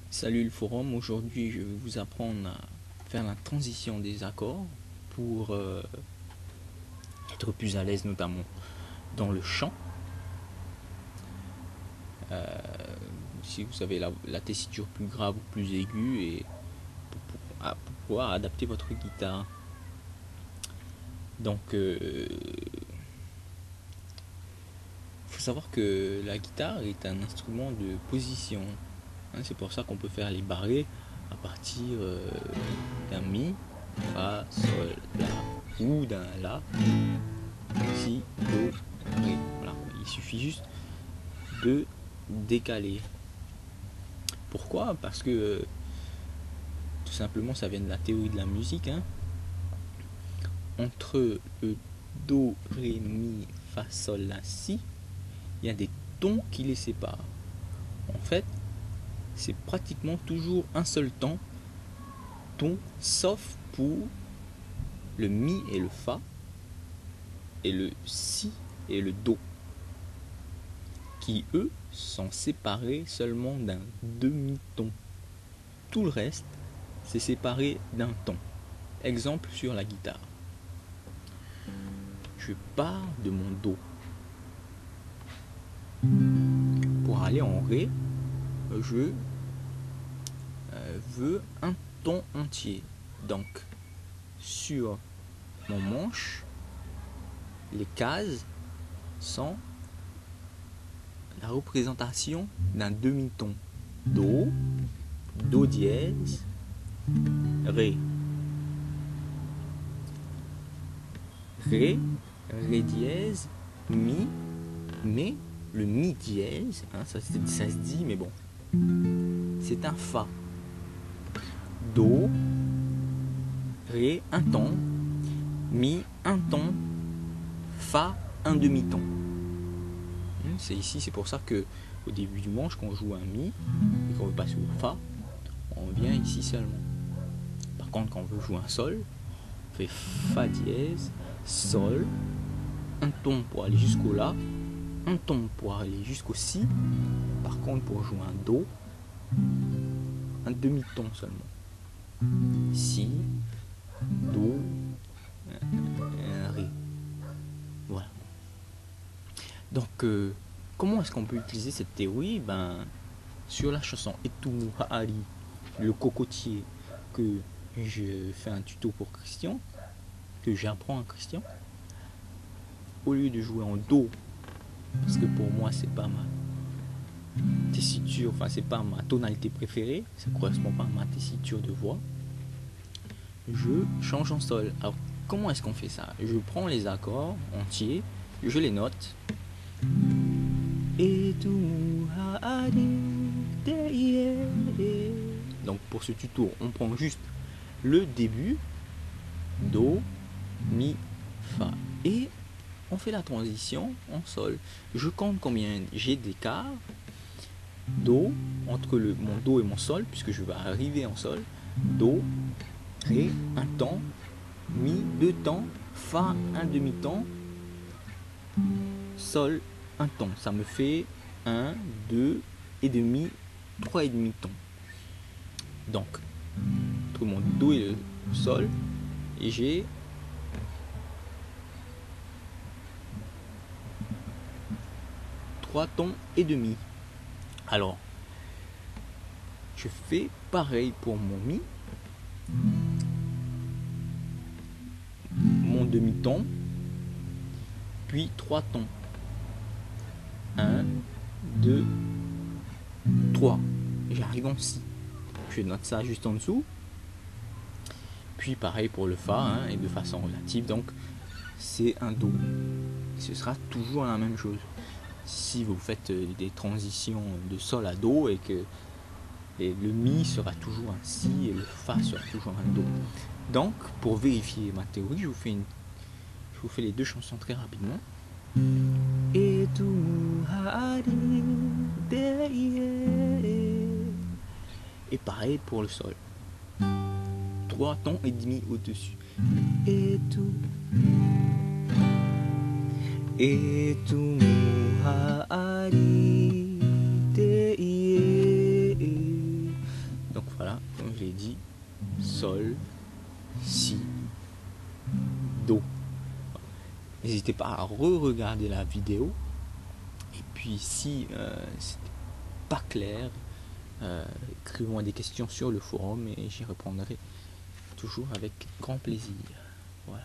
Salut le forum, aujourd'hui je vais vous apprendre à faire la transition des accords pour être plus à l'aise notamment dans le chant. Euh, Si vous avez la tessiture plus grave ou plus aiguë et pour pouvoir adapter votre guitare. Donc faut savoir que la guitare est un instrument de position. C'est pour ça qu'on peut faire les barrés à partir d'un mi, fa, sol, la ou d'un la, si, do, ré. Voilà. Il suffit juste de décaler. Pourquoi? Parce que tout simplement ça vient de la théorie de la musique. Entre le do, ré, mi, fa, sol, la, si, il y a des tons qui les séparent. En fait, c'est pratiquement toujours un seul ton, sauf pour le mi et le fa, et le si et le do, qui eux sont séparés seulement d'un demi-ton. Tout le reste, c'est séparé d'un ton. Exemple sur la guitare. Je pars de mon do. Pour aller en ré, je veux un ton entier. Donc, sur mon manche, les cases sont la représentation d'un demi-ton. Do, do dièse, ré. Ré, ré dièse, mi, mais le mi dièse, ça se dit, mais bon, c'est un fa. Do, ré, un ton, mi, un ton, fa, un demi-ton. C'est ici, c'est pour ça que au début du manche, quand on joue un mi et qu'on veut passer au fa, on vient ici seulement. Par contre, quand on veut jouer un sol, on fait fa dièse, sol, un ton pour aller jusqu'au la, un ton pour aller jusqu'au si. Par contre, pour jouer un do, un demi-ton seulement. Si, do, ré. Voilà. Donc, comment est-ce qu'on peut utiliser cette théorie? Sur la chanson Etumu Ha'ari, le cocotier, que je fais un tuto pour Christian, que j'apprends à Christian, au lieu de jouer en do, parce que pour moi c'est pas ma tessiture, enfin c'est pas ma tonalité préférée, ça correspond pas à ma tessiture de voix, je change en sol. Alors comment est-ce qu'on fait ça? Je prends les accords entiers, je les note. Donc pour ce tuto, on prend juste le début, do, mi, fa, et on fait la transition en sol. Je compte combien j'ai d'écart do entre mon do et mon sol, puisque je vais arriver en sol. Do, ré, un temps, mi, deux temps, fa, un demi-temps, sol, un ton. Ça me fait 1, 2 et demi, 3 et demi tons. Donc, entre mon do et le sol, et j'ai trois tons et demi. Alors, je fais pareil pour mon mi, mon demi-ton, puis 3 tons. 1, 2, 3. J'arrive en si. Je note ça juste en dessous. Puis pareil pour le fa, et de façon relative. Donc c'est un do. Ce sera toujours la même chose. Si vous faites des transitions de sol à do et que le mi sera toujours un si et le fa sera toujours un do. Donc pour vérifier ma théorie, je vous fais les deux chansons très rapidement. Et pareil pour le sol. 3 tons et demi au-dessus. Et tout muhari te ie sol, si, do. N'hésitez pas à re-regarder la vidéo. Et puis si c'est pas clair, écrivez-moi des questions sur le forum et j'y répondrai toujours avec grand plaisir. Voilà.